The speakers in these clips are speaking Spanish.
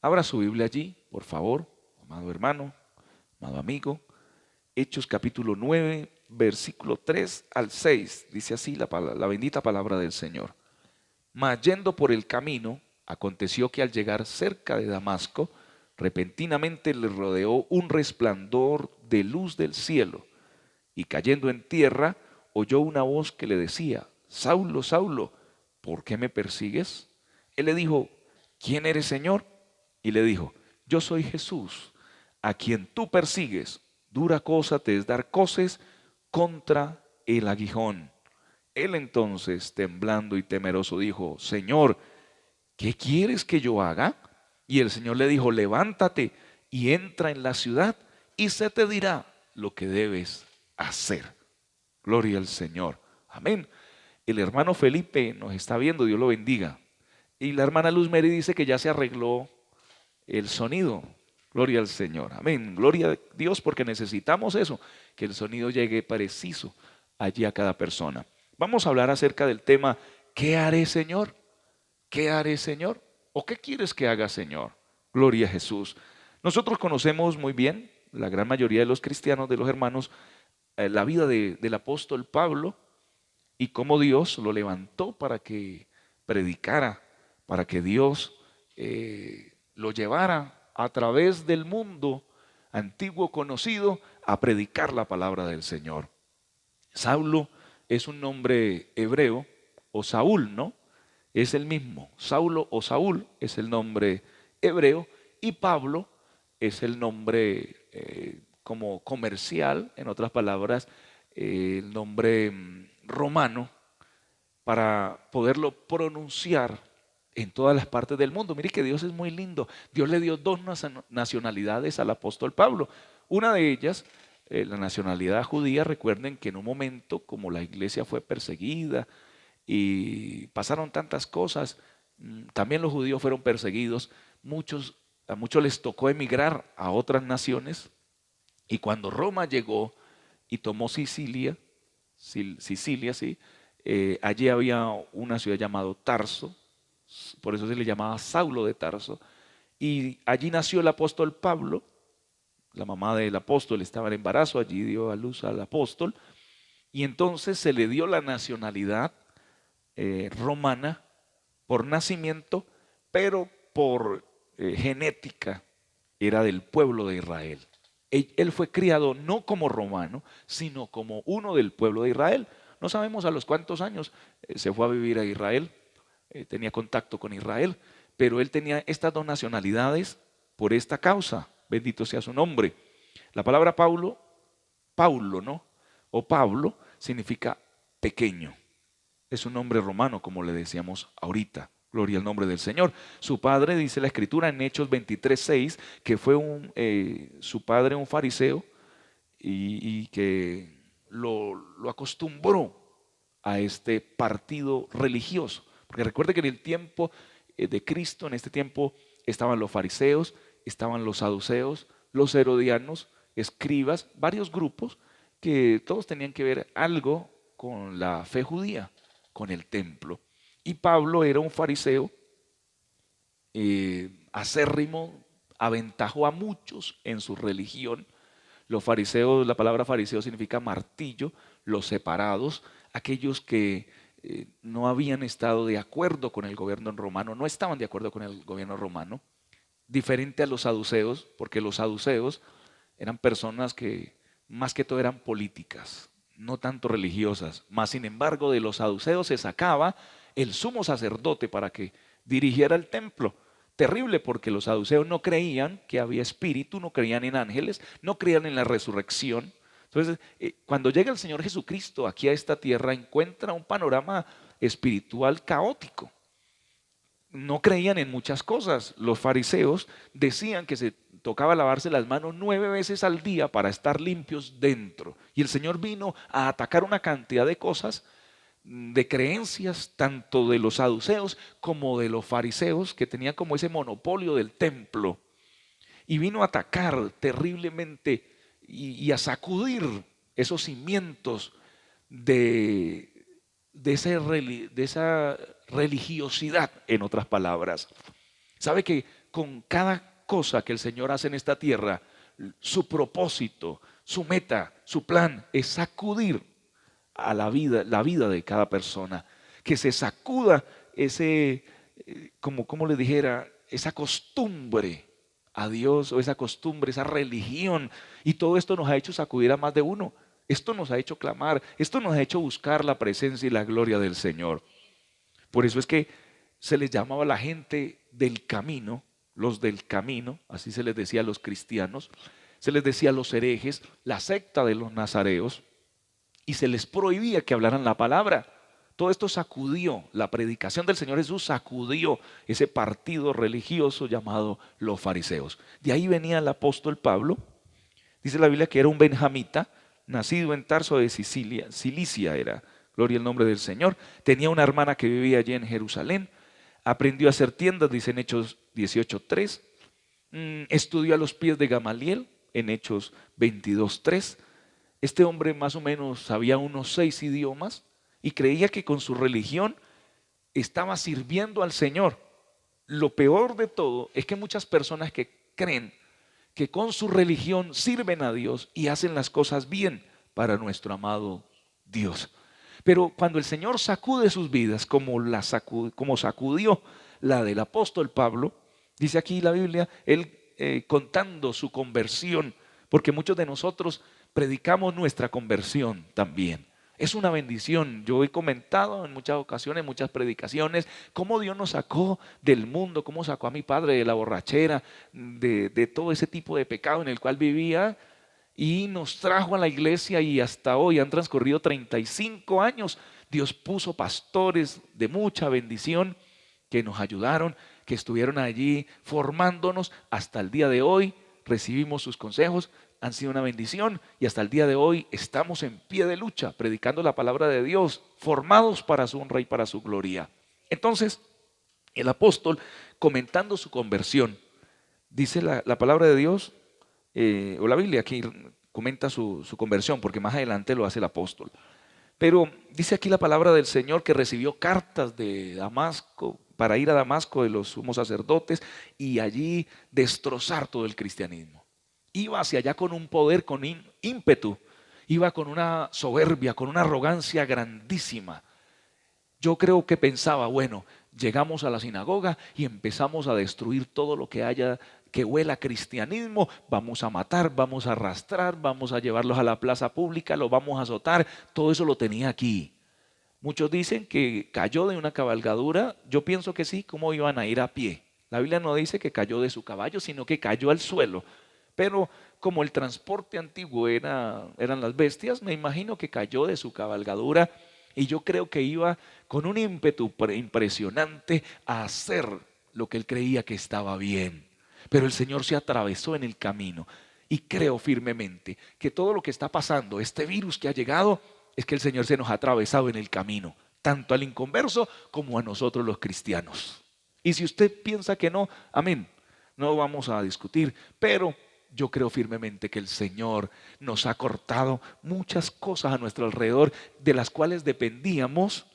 Abra su Biblia allí, por favor, amado hermano, amado amigo. Hechos capítulo 9, versículo 3 al 6. Dice así la bendita palabra del Señor. Mas yendo por el camino, aconteció que al llegar cerca de Damasco, repentinamente le rodeó un resplandor de luz del cielo, y cayendo en tierra, oyó una voz que le decía: Saulo, Saulo, ¿por qué me persigues? Él le dijo: ¿quién eres, Señor? Y le dijo: yo soy Jesús, a quien tú persigues. Dura cosa te es dar coces contra el aguijón. Él entonces, temblando y temeroso, dijo: Señor, ¿qué quieres que yo haga? Y el Señor le dijo: levántate y entra en la ciudad, y se te dirá lo que debes hacer. Gloria al Señor. Amén. El hermano Felipe nos está viendo, Dios lo bendiga. Y la hermana Luz Mary dice que ya se arregló el sonido. Gloria al Señor. Amén. Gloria a Dios, porque necesitamos eso, que el sonido llegue preciso allí a cada persona. Vamos a hablar acerca del tema: ¿qué haré, Señor? ¿Qué haré, Señor? ¿O qué quieres que haga, Señor? Gloria a Jesús. Nosotros conocemos muy bien, la gran mayoría de los cristianos, de los hermanos, la vida del apóstol Pablo, y cómo Dios lo levantó para que predicara, para que Dios lo llevara a través del mundo antiguo conocido a predicar la palabra del Señor. Saulo es un nombre hebreo, o Saúl, ¿no? Es el mismo. Saulo o Saúl es el nombre hebreo, y Pablo es el nombre como comercial, en otras palabras, el nombre romano, para poderlo pronunciar en todas las partes del mundo. Mire que Dios es muy lindo. Dios le dio dos nacionalidades al apóstol Pablo. Una de ellas, la nacionalidad judía. Recuerden que en un momento, como la iglesia fue perseguida y pasaron tantas cosas, también los judíos fueron perseguidos. A muchos les tocó emigrar a otras naciones, y cuando Roma llegó y tomó Sicilia, Sicilia, sí, allí había una ciudad llamada Tarso, por eso se le llamaba Saulo de Tarso, y allí nació el apóstol Pablo. La mamá del apóstol estaba en embarazo, allí dio a luz al apóstol, y entonces se le dio la nacionalidad romana por nacimiento, pero por genética era del pueblo de Israel. Él fue criado no como romano, sino como uno del pueblo de Israel. No sabemos a los cuántos años se fue a vivir a Israel, tenía contacto con Israel, pero él tenía estas dos nacionalidades por esta causa. Bendito sea su nombre. La palabra Paulo, Paulo, ¿no? O Pablo significa pequeño. Es un nombre romano, como le decíamos ahorita. Gloria al nombre del Señor. Su padre, dice la escritura en Hechos 23:6, que fue su padre un fariseo, y que lo acostumbró a este partido religioso. Porque recuerde que en el tiempo de Cristo, en este tiempo, estaban los fariseos, estaban los saduceos, los herodianos, escribas, varios grupos que todos tenían que ver algo con la fe judía, con el templo. Y Pablo era un fariseo acérrimo, aventajó a muchos en su religión. Los fariseos, la palabra fariseo significa martillo, los separados, aquellos que no habían estado de acuerdo con el gobierno romano, no estaban de acuerdo con el gobierno romano, diferente a los saduceos, porque los saduceos eran personas que más que todo eran políticas, no tanto religiosas. Mas, sin embargo, de los saduceos se sacaba el sumo sacerdote para que dirigiera el templo. Terrible, porque los saduceos no creían que había espíritu, no creían en ángeles, no creían en la resurrección. Entonces, cuando llega el Señor Jesucristo aquí a esta tierra, encuentra un panorama espiritual caótico. No creían en muchas cosas. Los fariseos decían que se tocaba lavarse las manos 9 veces al día para estar limpios dentro. Y el Señor vino a atacar una cantidad de cosas, de creencias, tanto de los saduceos como de los fariseos, que tenían como ese monopolio del templo. Y vino a atacar terriblemente y a sacudir esos cimientos de esa religiosidad, en otras palabras. ¿Sabe que con cada cosa que el Señor hace en esta tierra, su propósito, su meta, su plan es sacudir a la vida de cada persona, que se sacuda ese, como le dijera, esa costumbre a Dios o esa costumbre, esa religión. Y todo esto nos ha hecho sacudir a más de uno. Esto nos ha hecho clamar, esto nos ha hecho buscar la presencia y la gloria del Señor. Por eso es que se les llamaba a la gente del camino, los del camino, así se les decía a los cristianos, se les decía a los herejes, la secta de los nazareos, y se les prohibía que hablaran la palabra. Todo esto sacudió, la predicación del Señor Jesús sacudió ese partido religioso llamado los fariseos. De ahí venía el apóstol Pablo, dice la Biblia que era un benjamita, nacido en Tarso de Sicilia, Cilicia era, gloria al nombre del Señor. Tenía una hermana que vivía allí en Jerusalén, aprendió a hacer tiendas, dice en Hechos 18:3, estudió a los pies de Gamaliel en Hechos 22:3. Este hombre más o menos sabía unos 6 idiomas y creía que con su religión estaba sirviendo al Señor. Lo peor de todo es que muchas personas que creen que con su religión sirven a Dios y hacen las cosas bien para nuestro amado Dios. Pero cuando el Señor sacude sus vidas, como sacudió la del apóstol Pablo, dice aquí la Biblia, él contando su conversión, porque muchos de nosotros predicamos nuestra conversión también. Es una bendición. Yo he comentado en muchas ocasiones, en muchas predicaciones, cómo Dios nos sacó del mundo, cómo sacó a mi padre de la borrachera, de todo ese tipo de pecado en el cual vivía, y nos trajo a la iglesia, y hasta hoy han transcurrido 35 años. Dios puso pastores de mucha bendición que nos ayudaron, que estuvieron allí formándonos hasta el día de hoy. Recibimos sus consejos, han sido una bendición y hasta el día de hoy estamos en pie de lucha, predicando la palabra de Dios, formados para su honra y para su gloria. Entonces, el apóstol, comentando su conversión, dice la palabra de Dios, o la Biblia aquí comenta su conversión, porque más adelante lo hace el apóstol. Pero dice aquí la palabra del Señor que recibió cartas de Damasco, para ir a Damasco de los sumos sacerdotes y allí destrozar todo el cristianismo. Iba hacia allá con un poder, con ímpetu, iba con una soberbia, con una arrogancia grandísima. Yo creo que pensaba, bueno, llegamos a la sinagoga y empezamos a destruir todo lo que haya que huela a cristianismo, vamos a matar, vamos a arrastrar, vamos a llevarlos a la plaza pública, los vamos a azotar, todo eso lo tenía aquí. Muchos dicen que cayó de una cabalgadura, yo pienso que sí, ¿cómo iban a ir a pie? La Biblia no dice que cayó de su caballo, sino que cayó al suelo. Pero como el transporte antiguo eran las bestias, me imagino que cayó de su cabalgadura y yo creo que iba con un ímpetu impresionante a hacer lo que él creía que estaba bien. Pero el Señor se atravesó en el camino y creo firmemente que todo lo que está pasando, este virus que ha llegado, es que el Señor se nos ha atravesado en el camino, tanto al inconverso como a nosotros los cristianos. Y si usted piensa que no, amén, no vamos a discutir, pero yo creo firmemente que el Señor nos ha cortado muchas cosas a nuestro alrededor de las cuales dependíamos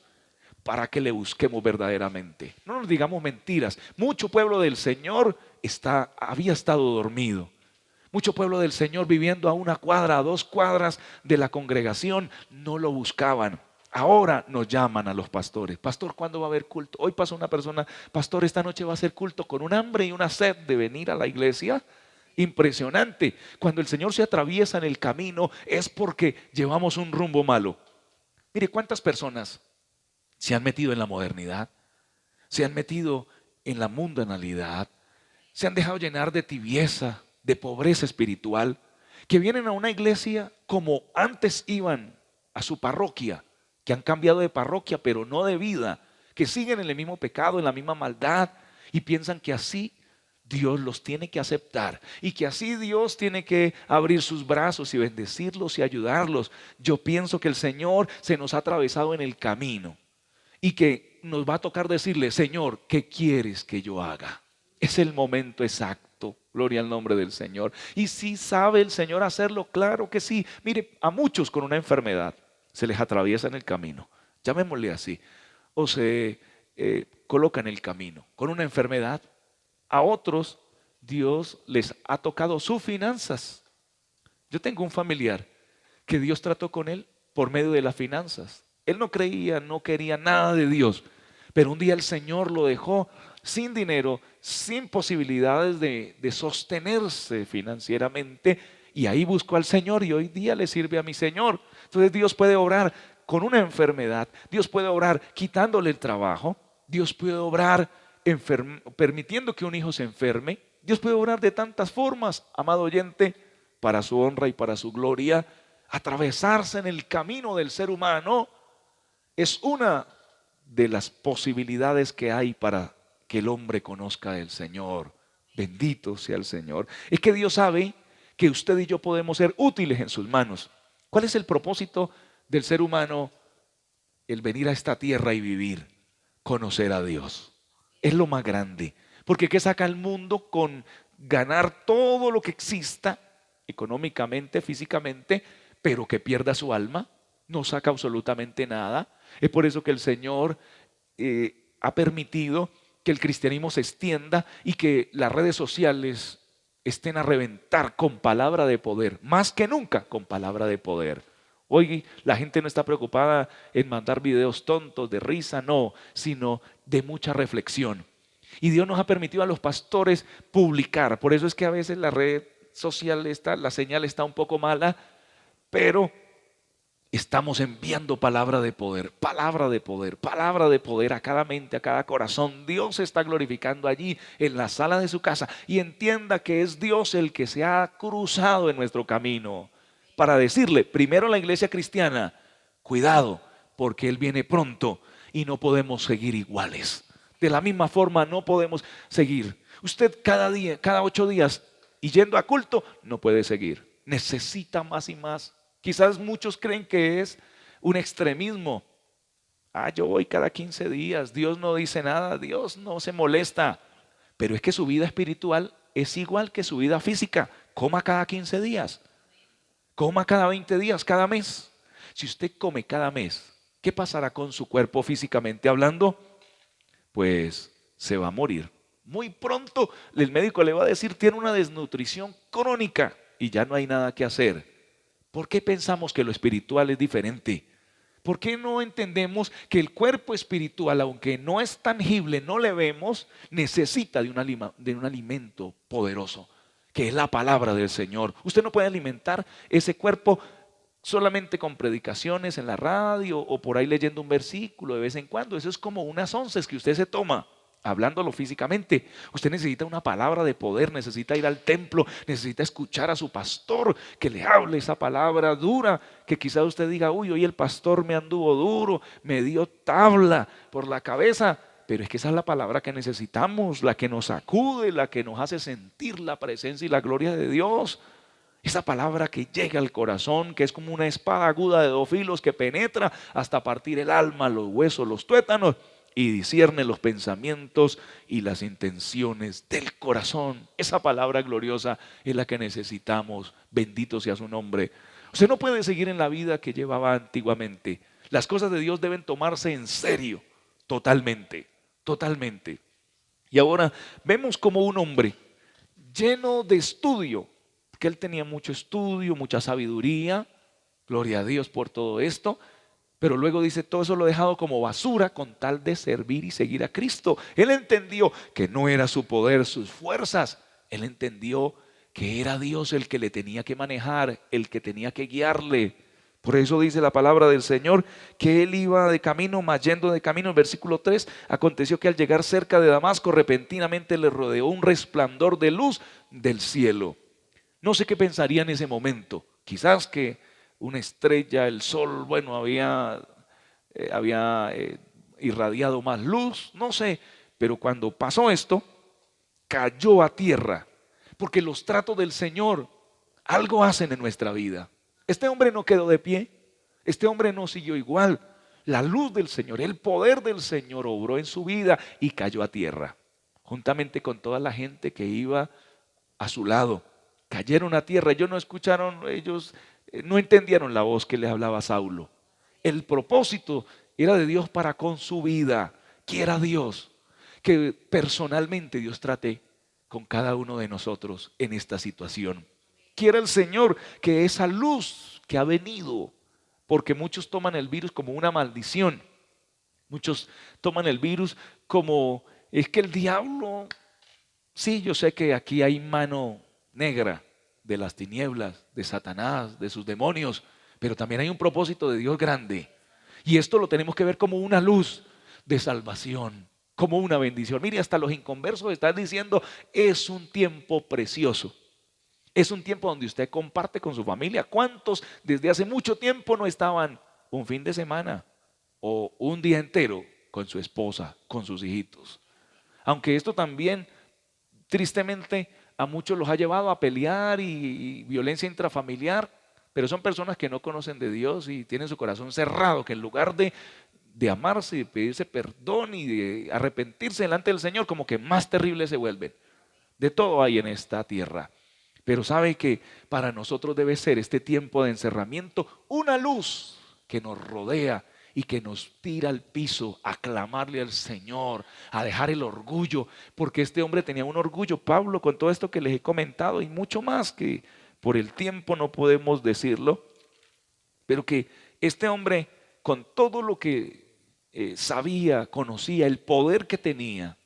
para que le busquemos verdaderamente. No nos digamos mentiras. Mucho pueblo del Señor había estado dormido. Mucho pueblo del Señor viviendo a 1 cuadra, a 2 cuadras de la congregación, no lo buscaban. Ahora nos llaman a los pastores. Pastor, ¿cuándo va a haber culto? Hoy pasó una persona, pastor, esta noche va a ser culto, con un hambre y una sed de venir a la iglesia. Impresionante. Cuando el Señor se atraviesa en el camino es porque llevamos un rumbo malo. Mire, ¿cuántas personas se han metido en la modernidad? Se han metido en la mundanalidad. Se han dejado llenar de tibieza, de pobreza espiritual, que vienen a una iglesia como antes iban a su parroquia, que han cambiado de parroquia pero no de vida, que siguen en el mismo pecado, en la misma maldad y piensan que así Dios los tiene que aceptar y que así Dios tiene que abrir sus brazos y bendecirlos y ayudarlos. Yo pienso que el Señor se nos ha atravesado en el camino y que nos va a tocar decirle, Señor, ¿qué quieres que yo haga? Es el momento exacto, gloria al nombre del Señor. Y si sabe el Señor hacerlo, claro que sí. Mire, a muchos con una enfermedad se les atraviesa en el camino, llamémosle así, o se coloca en el camino con una enfermedad. a otros Dios les ha tocado sus finanzas. Yo tengo un familiar que Dios trató con él por medio de las finanzas. Él no creía, no quería nada de Dios, pero un día el Señor lo dejó sin dinero, sin posibilidades de sostenerse financieramente, y ahí buscó al Señor y hoy día le sirve a mi Señor. Entonces Dios puede obrar con una enfermedad, Dios puede obrar quitándole el trabajo, Dios puede obrar permitiendo que un hijo se enferme, Dios puede obrar de tantas formas, amado oyente, para su honra y para su gloria. Atravesarse en el camino del ser humano es una de las posibilidades que hay para que el hombre conozca al Señor. Bendito sea el Señor. Es que Dios sabe que usted y yo podemos ser útiles en sus manos. ¿Cuál es el propósito del ser humano? El venir a esta tierra y vivir, conocer a Dios. Es lo más grande. Porque ¿qué saca el mundo con ganar todo lo que exista, económicamente, físicamente, pero que pierda su alma? No saca absolutamente nada. Es por eso que el Señor ha permitido que el cristianismo se extienda y que las redes sociales estén a reventar con palabra de poder, más que nunca con palabra de poder. Hoy la gente no está preocupada en mandar videos tontos de risa, no, sino de mucha reflexión. Y Dios nos ha permitido a los pastores publicar. Por eso es que a veces la red social la señal está un poco mala, pero estamos enviando palabra de poder, palabra de poder, palabra de poder a cada mente, a cada corazón. Dios se está glorificando allí en la sala de su casa, y entienda que es Dios el que se ha cruzado en nuestro camino para decirle primero a la iglesia cristiana: cuidado, porque Él viene pronto y no podemos seguir iguales. De la misma forma no podemos seguir. Usted cada día, cada 8 días y yendo a culto, no puede seguir. Necesita más y más. Quizás muchos creen que es un extremismo. Yo voy cada 15 días, Dios no dice nada, Dios no se molesta. Pero es que su vida espiritual es igual que su vida física. Coma cada 15 días, coma cada 20 días, cada mes. Si usted come cada mes, ¿qué pasará con su cuerpo físicamente hablando? Pues se va a morir. Muy pronto el médico le va a decir: tiene una desnutrición crónica y ya no hay nada que hacer. ¿Por qué pensamos que lo espiritual es diferente? ¿Por qué no entendemos que el cuerpo espiritual, aunque no es tangible, no le vemos, necesita de un alimento poderoso, que es la palabra del Señor? Usted no puede alimentar ese cuerpo solamente con predicaciones en la radio o por ahí leyendo un versículo de vez en cuando. Eso es como unas onces que usted se toma, hablándolo físicamente. Usted necesita una palabra de poder, necesita ir al templo, necesita escuchar a su pastor que le hable esa palabra dura, que quizá usted diga: uy, hoy el pastor me anduvo duro, me dio tabla por la cabeza. Pero es que esa es la palabra que necesitamos, la que nos sacude, la que nos hace sentir la presencia y la gloria de Dios. Esa palabra que llega al corazón, que es como una espada aguda de 2 filos que penetra hasta partir el alma, los huesos, los tuétanos, y discierne los pensamientos y las intenciones del corazón. Esa palabra gloriosa es la que necesitamos. Bendito sea su nombre. Usted no puede seguir en la vida que llevaba antiguamente. Las cosas de Dios deben tomarse en serio, totalmente, totalmente. Y ahora vemos como un hombre lleno de estudio, que él tenía mucho estudio, mucha sabiduría, gloria a Dios por todo esto, pero luego dice: todo eso lo he dejado como basura con tal de servir y seguir a Cristo. Él entendió que no era su poder, sus fuerzas. Él entendió que era Dios el que le tenía que manejar, el que tenía que guiarle. Por eso dice la palabra del Señor que él iba de camino, mas yendo de camino, el versículo 3, aconteció que al llegar cerca de Damasco, repentinamente le rodeó un resplandor de luz del cielo. No sé qué pensaría en ese momento. Quizás que una estrella, el sol, bueno, había irradiado más luz, no sé. Pero cuando pasó esto, cayó a tierra. Porque los tratos del Señor algo hacen en nuestra vida. Este hombre no quedó de pie. Este hombre no siguió igual. La luz del Señor, el poder del Señor obró en su vida y cayó a tierra. Juntamente con toda la gente que iba a su lado. Cayeron a tierra. Ellos no escucharon, ellos no entendieron la voz que les hablaba a Saulo. El propósito era de Dios para con su vida. Quiera Dios que personalmente Dios trate con cada uno de nosotros en esta situación. Quiere el Señor que esa luz que ha venido, porque muchos toman el virus como una maldición, muchos toman el virus como, es que el diablo, sí, yo sé que aquí hay mano negra de las tinieblas, de Satanás, de sus demonios, pero también hay un propósito de Dios grande. Y esto lo tenemos que ver como una luz de salvación, como una bendición. Mire, hasta los inconversos están diciendo, es un tiempo precioso. Es un tiempo donde usted comparte con su familia. ¿Cuántos desde hace mucho tiempo no estaban un fin de semana o un día entero con su esposa, con sus hijitos? Aunque esto también, tristemente, a muchos los ha llevado a pelear y violencia intrafamiliar, pero son personas que no conocen de Dios y tienen su corazón cerrado, que en lugar de amarse, de pedirse perdón y de arrepentirse delante del Señor, como que más terribles se vuelven. De todo hay en esta tierra. Pero sabe que para nosotros debe ser este tiempo de encerramiento una luz que nos rodea y que nos tira al piso a clamarle al Señor, a dejar el orgullo, porque este hombre tenía un orgullo, Pablo, con todo esto que les he comentado y mucho más que por el tiempo no podemos decirlo, pero que este hombre con todo lo que sabía, conocía, el poder que tenía,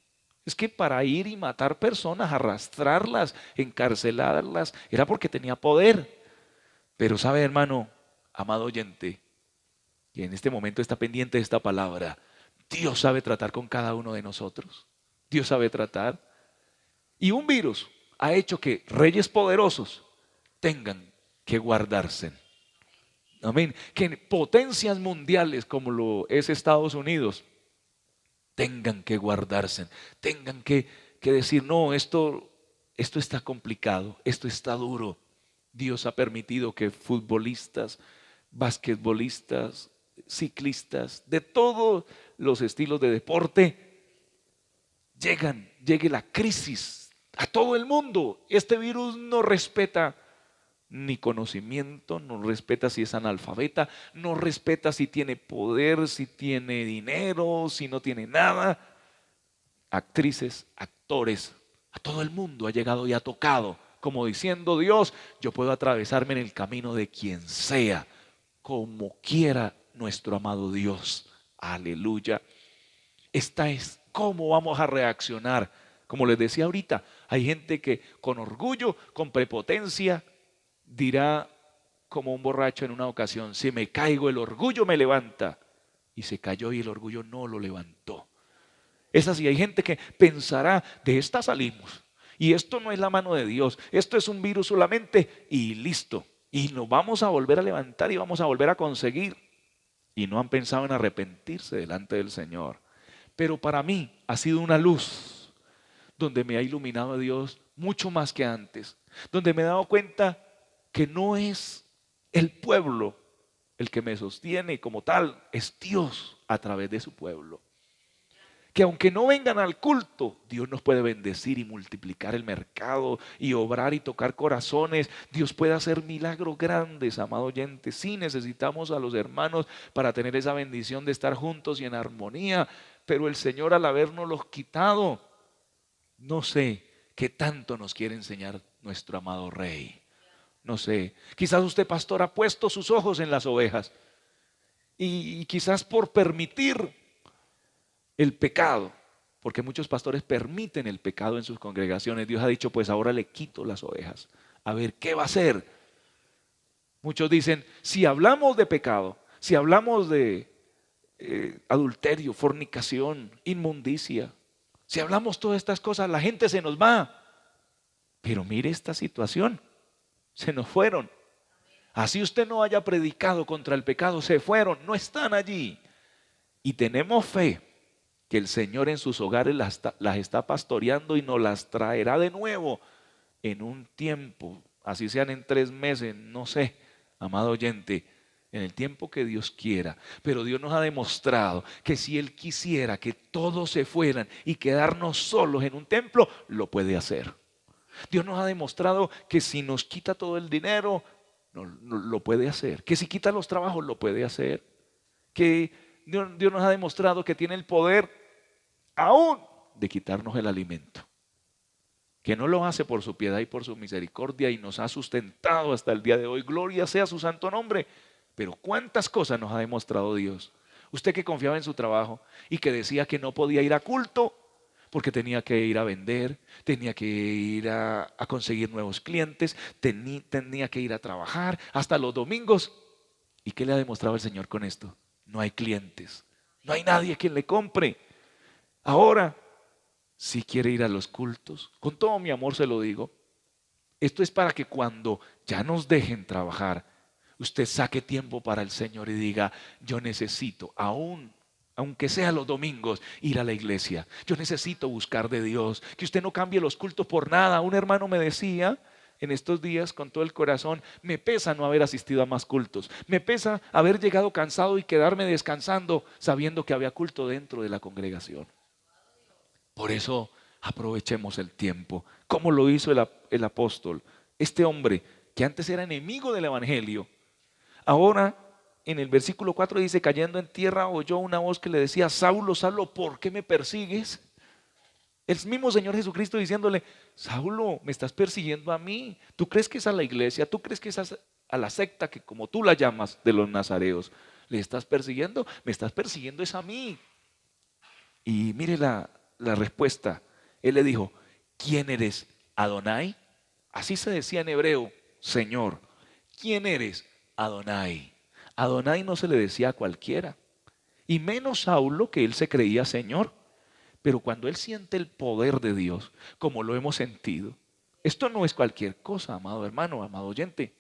es que para ir y matar personas, arrastrarlas, encarcelarlas, era porque tenía poder. Pero sabe, hermano, amado oyente, que en este momento está pendiente de esta palabra, Dios sabe tratar con cada uno de nosotros. Dios sabe tratar. Y un virus ha hecho que reyes poderosos tengan que guardarse. Amén. Que potencias mundiales como lo es Estados Unidos tengan que guardarse, tengan que decir, no, esto está complicado, esto está duro. Dios ha permitido que futbolistas, basquetbolistas, ciclistas, de todos los estilos de deporte, llegue la crisis a todo el mundo. Este virus no respeta ni conocimiento, no respeta si es analfabeta, no respeta si tiene poder, si tiene dinero, si no tiene nada. Actrices, actores, a todo el mundo ha llegado y ha tocado, como diciendo, Dios, yo puedo atravesarme en el camino de quien sea, como quiera nuestro amado Dios. Aleluya. Esta es cómo vamos a reaccionar. Como les decía ahorita, hay gente que con orgullo, con prepotencia, dirá como un borracho en una ocasión, si me caigo el orgullo me levanta. Y se cayó y el orgullo no lo levantó. Es así, hay gente que pensará, de esta salimos. Y esto no es la mano de Dios, esto es un virus solamente y listo. Y nos vamos a volver a levantar y vamos a volver a conseguir. Y no han pensado en arrepentirse delante del Señor. Pero para mí ha sido una luz donde me ha iluminado Dios mucho más que antes. Donde me he dado cuenta que no es el pueblo el que me sostiene como tal, es Dios a través de su pueblo. Que aunque no vengan al culto, Dios nos puede bendecir y multiplicar el mercado y obrar y tocar corazones. Dios puede hacer milagros grandes, amado oyente. Sí necesitamos a los hermanos para tener esa bendición de estar juntos y en armonía, pero el Señor al habernos quitado, no sé qué tanto nos quiere enseñar nuestro amado Rey. No sé, quizás usted, pastor, ha puesto sus ojos en las ovejas y quizás por permitir el pecado, porque muchos pastores permiten el pecado en sus congregaciones, Dios ha dicho, pues ahora le quito las ovejas. A ver, ¿qué va a hacer? Muchos dicen, si hablamos de pecado, si hablamos de adulterio, fornicación, inmundicia, si hablamos todas estas cosas, la gente se nos va. Pero mire esta situación. Se nos fueron. Así usted no haya predicado contra el pecado, se fueron, no están allí. Y tenemos fe que el Señor en sus hogares las está pastoreando y nos las traerá de nuevo en un tiempo, así sean en 3 meses, no sé, amado oyente, en el tiempo que Dios quiera. Pero Dios nos ha demostrado que si Él quisiera que todos se fueran y quedarnos solos en un templo, lo puede hacer. Dios nos ha demostrado que si nos quita todo el dinero, no, lo puede hacer. Que si quita los trabajos, lo puede hacer. Que Dios nos ha demostrado que tiene el poder aún de quitarnos el alimento. que no lo hace por su piedad y por su misericordia y nos ha sustentado hasta el día de hoy. Gloria sea su santo nombre. Pero cuántas cosas nos ha demostrado Dios. Usted que confiaba en su trabajo y que decía que no podía ir a culto porque tenía que ir a vender, tenía que ir a conseguir nuevos clientes, tenía que ir a trabajar hasta los domingos. ¿Y qué le ha demostrado el Señor con esto? No hay clientes, no hay nadie quien le compre. Ahora, si quiere ir a los cultos, con todo mi amor se lo digo, esto es para que cuando ya nos dejen trabajar, usted saque tiempo para el Señor y diga, yo necesito, aunque sea los domingos, ir a la iglesia. Yo necesito buscar de Dios. Que usted no cambie los cultos por nada. Un hermano me decía en estos días con todo el corazón, me pesa no haber asistido a más cultos. Me pesa haber llegado cansado y quedarme descansando sabiendo que había culto dentro de la congregación. Por eso aprovechemos el tiempo. ¿Cómo lo hizo el apóstol? Este hombre que antes era enemigo del evangelio, ahora en el versículo 4 dice, cayendo en tierra oyó una voz que le decía, Saulo, Saulo, ¿por qué me persigues? El mismo Señor Jesucristo diciéndole, Saulo, me estás persiguiendo a mí. ¿Tú crees que es a la iglesia? ¿Tú crees que es a la secta que como tú la llamas de los nazareos? ¿Le estás persiguiendo? Me estás persiguiendo es a mí. Y mire la respuesta. Él le dijo, ¿quién eres? ¿Adonai? Así se decía en hebreo, Señor. ¿Quién eres? Adonai. Adonai no se le decía a cualquiera. Y menos Saulo, que él se creía Señor. Pero cuando él siente el poder de Dios, como lo hemos sentido, esto no es cualquier cosa, amado hermano, amado oyente.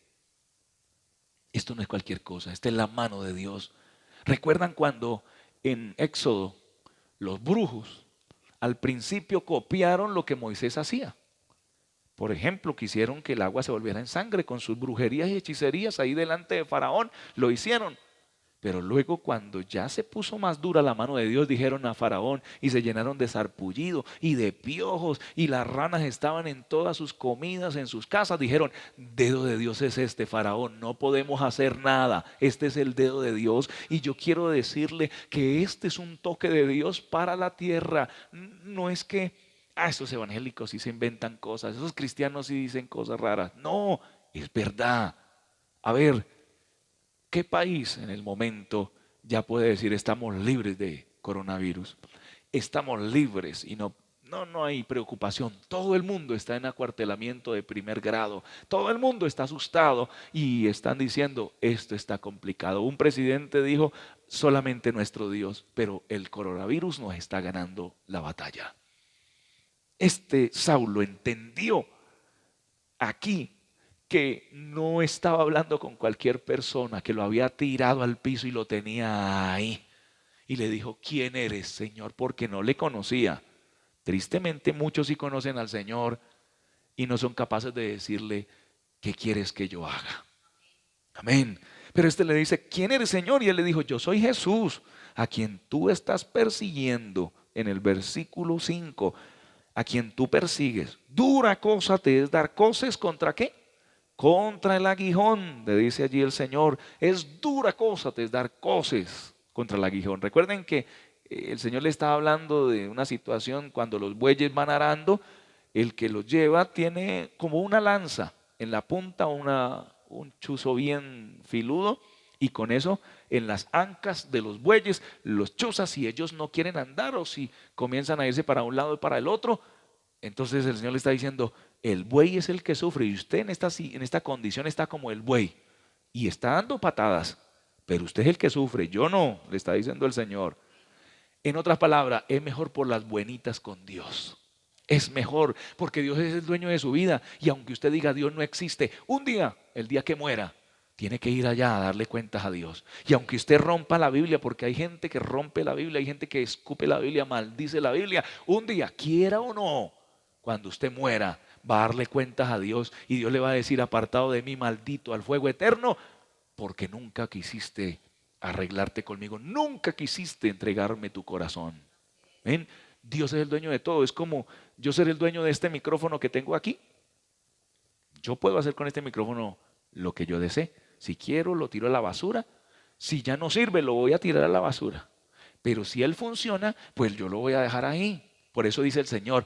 Esto no es cualquier cosa, esta es la mano de Dios. ¿Recuerdan cuando en Éxodo los brujos al principio copiaron lo que Moisés hacía? Por ejemplo, quisieron que el agua se volviera en sangre con sus brujerías y hechicerías ahí delante de Faraón. Lo hicieron. Pero luego cuando ya se puso más dura la mano de Dios, dijeron a Faraón y se llenaron de sarpullido y de piojos y las ranas estaban en todas sus comidas, en sus casas. Dijeron, dedo de Dios es este, Faraón, no podemos hacer nada. Este es el dedo de Dios y yo quiero decirle que este es un toque de Dios para la tierra. No es que, esos evangélicos sí se inventan cosas, esos cristianos sí dicen cosas raras. No, es verdad. A ver, ¿qué país en el momento ya puede decir estamos libres de coronavirus? Estamos libres y no hay preocupación. Todo el mundo está en acuartelamiento de primer grado. Todo el mundo está asustado y están diciendo esto está complicado. Un presidente dijo solamente nuestro Dios, pero el coronavirus nos está ganando la batalla. Este Saulo entendió aquí que no estaba hablando con cualquier persona, que lo había tirado al piso y lo tenía ahí. Y le dijo, ¿quién eres, Señor? Porque no le conocía. Tristemente muchos sí conocen al Señor y no son capaces de decirle, ¿qué quieres que yo haga? Amén. Pero este le dice, ¿quién eres, Señor? Y él le dijo, yo soy Jesús, a quien tú estás persiguiendo. En el versículo 5, a quien tú persigues. Dura cosa te es dar coces contra ¿qué? Contra el aguijón, le dice allí el Señor. Es dura cosa te es dar coces contra el aguijón. Recuerden que el Señor le estaba hablando de una situación cuando los bueyes van arando, el que los lleva tiene como una lanza en la punta, un chuzo bien filudo, y con eso en las ancas de los bueyes los chuza si ellos no quieren andar o si comienzan a irse para un lado y para el otro. Entonces el Señor le está diciendo, el buey es el que sufre y usted en esta condición está como el buey y está dando patadas, pero usted es el que sufre, yo no, le está diciendo el Señor. En otras palabras, es mejor por las buenitas con Dios. Es mejor porque Dios es el dueño de su vida y aunque usted diga Dios no existe, un día, el día que muera, tiene que ir allá a darle cuentas a Dios. Y aunque usted rompa la Biblia, porque hay gente que rompe la Biblia, hay gente que escupe la Biblia, maldice la Biblia, un día, quiera o no, cuando usted muera, va a darle cuentas a Dios y Dios le va a decir, apartado de mí, maldito, al fuego eterno, porque nunca quisiste arreglarte conmigo, nunca quisiste entregarme tu corazón. ¿Ven? Dios es el dueño de todo. Es como yo ser el dueño de este micrófono que tengo aquí. Yo puedo hacer con este micrófono lo que yo desee. Si quiero, lo tiro a la basura. Si ya no sirve, lo voy a tirar a la basura. Pero si él funciona, pues yo lo voy a dejar ahí. Por eso dice el Señor,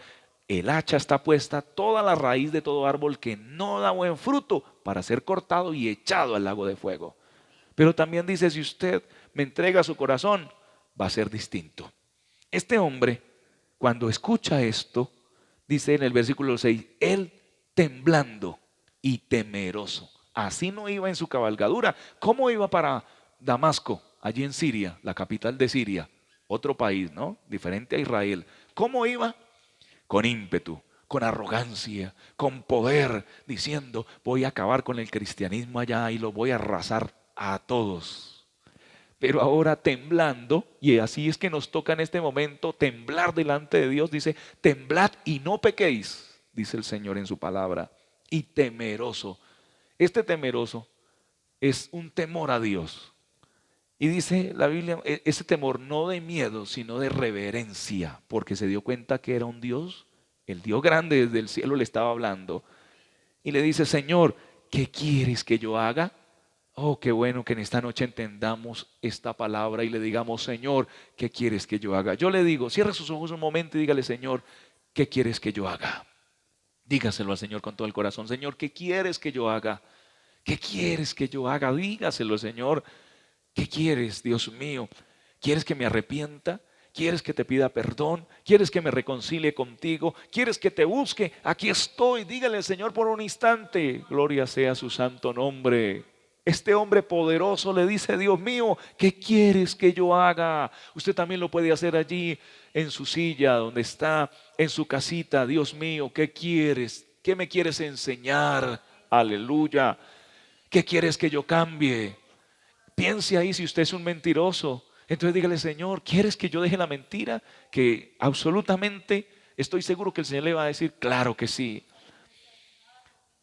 el hacha está puesta toda la raíz de todo árbol que no da buen fruto para ser cortado y echado al lago de fuego. Pero también dice, si usted me entrega su corazón, va a ser distinto. Este hombre, cuando escucha esto, dice en el versículo 6, él temblando y temeroso. Así no iba en su cabalgadura. ¿Cómo iba para Damasco, allí en Siria, la capital de Siria? Otro país, ¿no? Diferente a Israel. ¿Cómo iba? Con ímpetu, con arrogancia, con poder, diciendo, voy a acabar con el cristianismo allá y lo voy a arrasar a todos. Pero ahora temblando, y así es que nos toca en este momento temblar delante de Dios, dice, temblad y no pequéis, dice el Señor en su palabra, y temeroso. Este temeroso es un temor a Dios. Y dice la Biblia, ese temor no de miedo, sino de reverencia, porque se dio cuenta que era un Dios, el Dios grande desde el cielo le estaba hablando. Y le dice, Señor, ¿qué quieres que yo haga? Oh, qué bueno que en esta noche entendamos esta palabra y le digamos, Señor, ¿qué quieres que yo haga? Yo le digo, cierre sus ojos un momento y dígale, Señor, ¿qué quieres que yo haga? Dígaselo al Señor con todo el corazón, Señor, ¿qué quieres que yo haga? ¿Qué quieres que yo haga? Dígaselo, Señor. ¿Qué quieres, Dios mío? ¿Quieres que me arrepienta? ¿Quieres que te pida perdón? ¿Quieres que me reconcilie contigo? ¿Quieres que te busque? Aquí estoy. Dígale al Señor por un instante. Gloria sea su santo nombre. Este hombre poderoso le dice, Dios mío, ¿qué quieres que yo haga? Usted también lo puede hacer allí en su silla, donde está, en su casita. Dios mío, ¿qué quieres? ¿Qué me quieres enseñar? Aleluya. ¿Qué quieres que yo cambie? Piense ahí si usted es un mentiroso. Entonces dígale, Señor, ¿quieres que yo deje la mentira? Que absolutamente estoy seguro que el Señor le va a decir, claro que sí.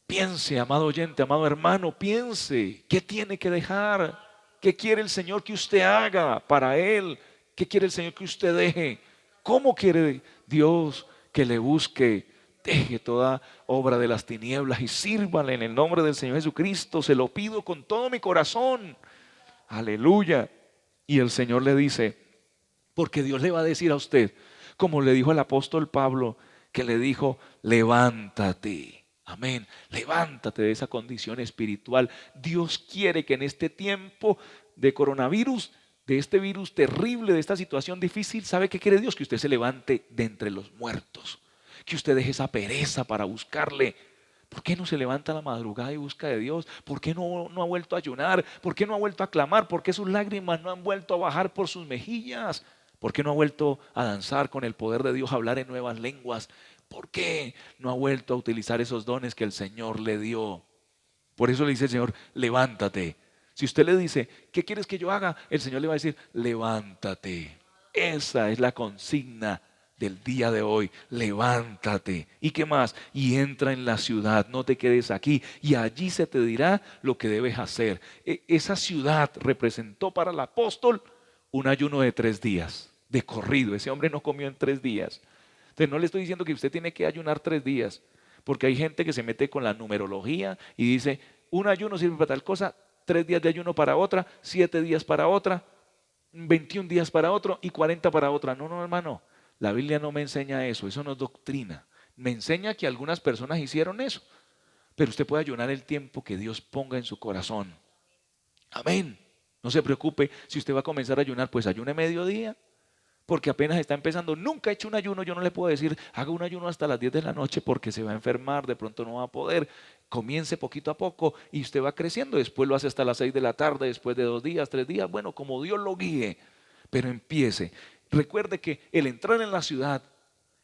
Piense, amado oyente, amado hermano, piense, ¿qué tiene que dejar? ¿Qué quiere el Señor que usted haga para Él? ¿Qué quiere el Señor que usted deje? ¿Cómo quiere Dios que le busque? Deje toda obra de las tinieblas y sírvale en el nombre del Señor Jesucristo. Se lo pido con todo mi corazón. Aleluya. Y el Señor le dice, porque Dios le va a decir a usted, como le dijo al apóstol Pablo, que le dijo, levántate. Amén. Levántate de esa condición espiritual. Dios quiere que en este tiempo de coronavirus, de este virus terrible, de esta situación difícil, ¿sabe qué quiere Dios? Que usted se levante de entre los muertos. Que usted deje esa pereza para buscarle. ¿Por qué no se levanta a la madrugada y busca de Dios? ¿Por qué no ha vuelto a ayunar? ¿Por qué no ha vuelto a clamar? ¿Por qué sus lágrimas no han vuelto a bajar por sus mejillas? ¿Por qué no ha vuelto a danzar con el poder de Dios, a hablar en nuevas lenguas? ¿Por qué no ha vuelto a utilizar esos dones que el Señor le dio? Por eso le dice el Señor, levántate. Si usted le dice, ¿qué quieres que yo haga? El Señor le va a decir, levántate. Esa es la consigna del día de hoy. Levántate. ¿Y qué más? Y entra en la ciudad, no te quedes aquí. Y allí se te dirá lo que debes hacer. Esa ciudad representó para el apóstol un ayuno de 3 días, de corrido. Ese hombre no comió en 3 días. Entonces no le estoy diciendo que usted tiene que ayunar 3 días, porque hay gente que se mete con la numerología y dice, un ayuno sirve para tal cosa, 3 días de ayuno para otra, 7 días para otra, 21 días para otro y 40 para otra. No, no, hermano, la Biblia no me enseña eso no es doctrina. Me enseña que algunas personas hicieron eso, pero usted puede ayunar el tiempo que Dios ponga en su corazón. Amén. No se preocupe, si usted va a comenzar a ayunar, pues ayune mediodía, porque apenas está empezando. Nunca he hecho un ayuno, yo no le puedo decir, haga un ayuno hasta las 10 de la noche porque se va a enfermar, de pronto no va a poder. Comience poquito a poco y usted va creciendo, después lo hace hasta las 6 de la tarde, después de 2 días, 3 días, bueno, como Dios lo guíe, pero empiece. Recuerde que el entrar en la ciudad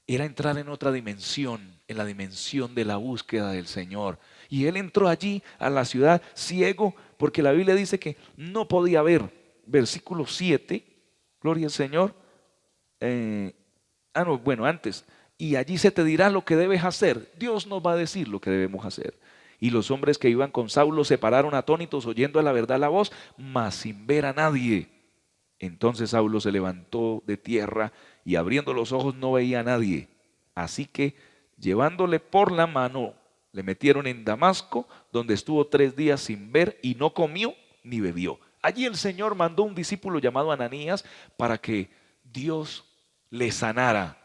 era entrar en otra dimensión, en la dimensión de la búsqueda del Señor. Y él entró allí a la ciudad ciego, porque la Biblia dice que no podía ver. Versículo 7, gloria al Señor. No, bueno, antes. Y allí se te dirá lo que debes hacer. Dios nos va a decir lo que debemos hacer. Y los hombres que iban con Saulo se pararon atónitos, oyendo a la verdad la voz, mas sin ver a nadie. Entonces Saulo se levantó de tierra y abriendo los ojos no veía a nadie. Así que llevándole por la mano, le metieron en Damasco, donde estuvo 3 días sin ver y no comió ni bebió. Allí el Señor mandó un discípulo llamado Ananías para que Dios le sanara.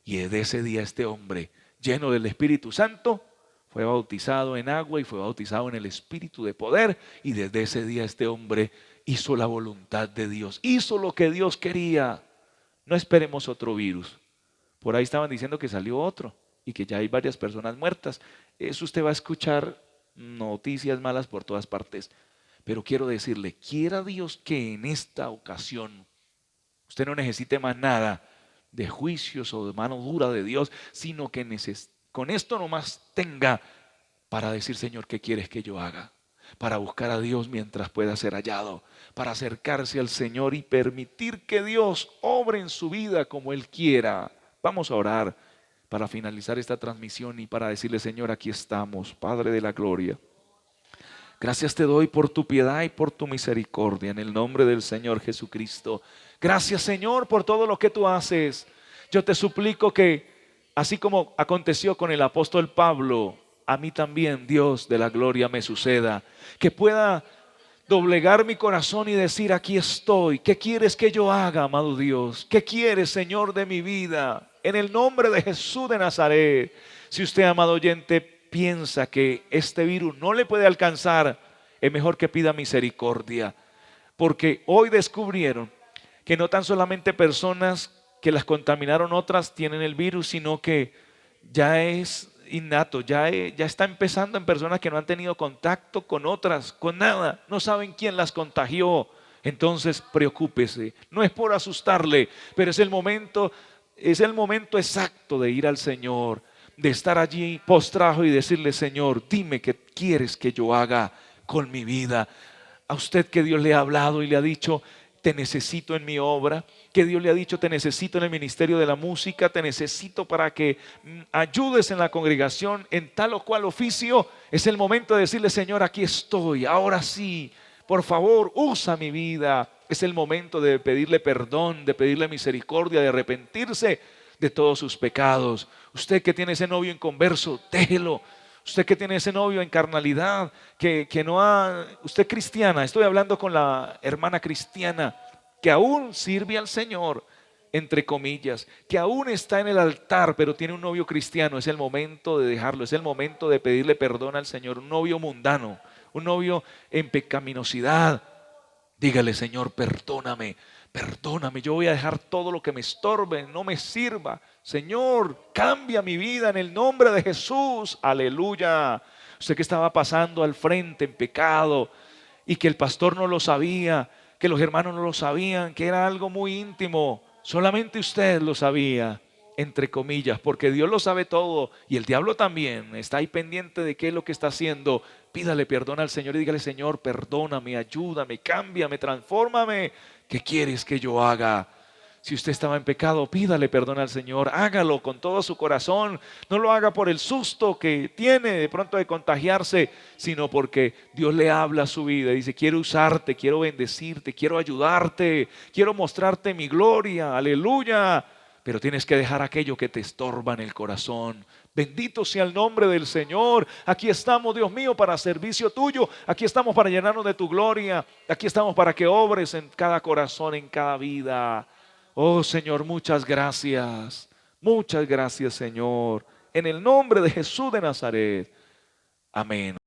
Y desde ese día este hombre lleno del Espíritu Santo, fue bautizado en agua y fue bautizado en el Espíritu de poder. Y desde ese día este hombre hizo la voluntad de Dios, hizo lo que Dios quería. No esperemos otro virus. Por ahí estaban diciendo que salió otro y que ya hay varias personas muertas. Eso usted va a escuchar noticias malas por todas partes. Pero quiero decirle, quiera Dios que en esta ocasión usted no necesite más nada de juicios o de mano dura de Dios, sino que con esto nomás tenga para decir, Señor, ¿qué quieres que yo haga? Para buscar a Dios mientras pueda ser hallado, para acercarse al Señor y permitir que Dios obre en su vida como Él quiera. Vamos a orar para finalizar esta transmisión y para decirle, Señor, aquí estamos, Padre de la gloria. Gracias te doy por tu piedad y por tu misericordia en el nombre del Señor Jesucristo. Gracias, Señor, por todo lo que tú haces. Yo te suplico que, así como aconteció con el apóstol Pablo, a mí también, Dios de la gloria, me suceda. Que pueda doblegar mi corazón y decir, aquí estoy. ¿Qué quieres que yo haga, amado Dios? ¿Qué quieres, Señor, de mi vida? En el nombre de Jesús de Nazaret. Si usted, amado oyente, piensa que este virus no le puede alcanzar, es mejor que pida misericordia. Porque hoy descubrieron que no tan solamente personas que las contaminaron otras tienen el virus, sino que ya es innato, ya está empezando en personas que no han tenido contacto con otras, con nada, no saben quién las contagió. Entonces preocúpese, no es por asustarle, pero es el momento exacto de ir al Señor, de estar allí postrado y decirle, Señor, dime qué quieres que yo haga con mi vida. A usted que Dios le ha hablado y le ha dicho, te necesito en mi obra, que Dios le ha dicho, te necesito en el ministerio de la música, te necesito para que ayudes en la congregación en tal o cual oficio. Es el momento de decirle, Señor, aquí estoy, ahora sí, por favor, usa mi vida. Es el momento de pedirle perdón, de pedirle misericordia, de arrepentirse de todos sus pecados. Usted que tiene ese novio inconverso, déjelo. Usted que tiene ese novio en carnalidad, que no ha... Usted cristiana, estoy hablando con la hermana cristiana, que aún sirve al Señor, entre comillas, que aún está en el altar, pero tiene un novio cristiano. Es el momento de dejarlo, es el momento de pedirle perdón al Señor. Un novio mundano, un novio en pecaminosidad. Dígale, Señor, perdóname, perdóname, yo voy a dejar todo lo que me estorbe, no me sirva. Señor, cambia mi vida en el nombre de Jesús. Aleluya. Usted que estaba pasando al frente en pecado y que el pastor no lo sabía, que los hermanos no lo sabían, que era algo muy íntimo, solamente usted lo sabía, entre comillas, porque Dios lo sabe todo y el diablo también está ahí pendiente de qué es lo que está haciendo. Pídale perdón al Señor y dígale, Señor, perdóname, ayúdame, cámbiame, transfórmame. ¿Qué quieres que yo haga? Si usted estaba en pecado, pídale perdón al Señor, hágalo con todo su corazón. No lo haga por el susto que tiene de pronto de contagiarse, sino porque Dios le habla a su vida y dice, quiero usarte, quiero bendecirte, quiero ayudarte, quiero mostrarte mi gloria, aleluya. Pero tienes que dejar aquello que te estorba en el corazón. Bendito sea el nombre del Señor. Aquí estamos, Dios mío, para servicio tuyo. Aquí estamos para llenarnos de tu gloria. Aquí estamos para que obres en cada corazón, en cada vida. Oh Señor, muchas gracias. Muchas gracias, Señor. En el nombre de Jesús de Nazaret. Amén.